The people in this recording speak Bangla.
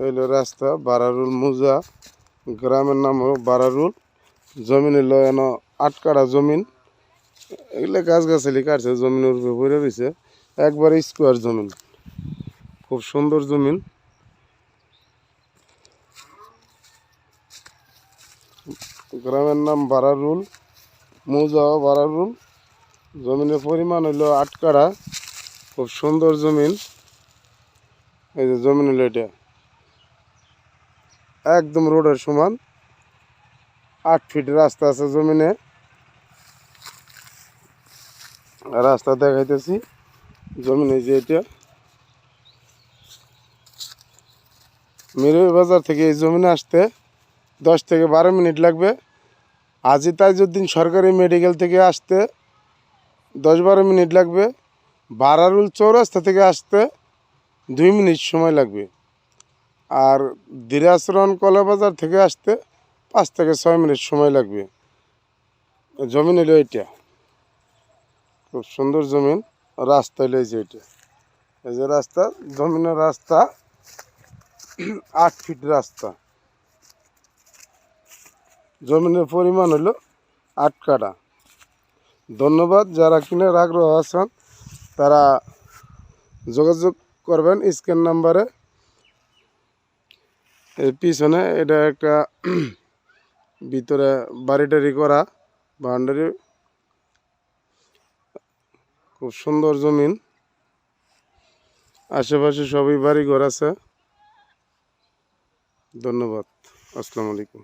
হইল রাস্তা বারারুল মুজা, গ্রামের নাম হলো বারারুল। জমিন হইল এন 8 কাঠা জমিন। এগুলো গাছগাছালি কাটছে, জমিনের উপরে পড়ে রয়েছে, একবারে স্কোয়ার জমিন, খুব সুন্দর জমিন। গ্রামের নাম বারারুল, মুজা বারারুল। জমিনের পরিমাণ হইল 8 কাঠা, খুব সুন্দর জমিন। এই যে জমিন হইল এটা একদম রোডের সমান, 8 ফিট রাস্তা আছে জমিনে। রাস্তা দেখাইতেছি, জমিনে যে এটা মিরুই বাজার থেকে এই জমিনে আসতে 10 থেকে 12 মিনিট লাগবে। হাজী তাজউদ্দিন সরকারি মেডিকেল থেকে আসতে 10-12 মিনিট লাগবে। বারারুল চৌরাস্তা থেকে আসতে 2 মিনিট সময় লাগবে। আর দিরাচরণ কলাবাজার থেকে আসতে 5 থেকে 6 মিনিট সময় লাগবে। জমিন হলো এটা, খুব সুন্দর জমিন। রাস্তা হলো এই যে এটা, এই যে রাস্তা, জমিনের রাস্তা 8 ফিট রাস্তা। জমিনের পরিমাণ হলো 8 কাঠা। ধন্যবাদ। যারা কিনার আগ্রহ আছেন তারা যোগাযোগ করবেন স্ক্যান নাম্বারে। এর পিছনে এটা একটা ভিতরে বাড়িটারি করা বাউন্ডারি, খুব সুন্দর জমিন। আশেপাশে সবই বাড়ি ঘর আছে। ধন্যবাদ। আসসালামু আলাইকুম।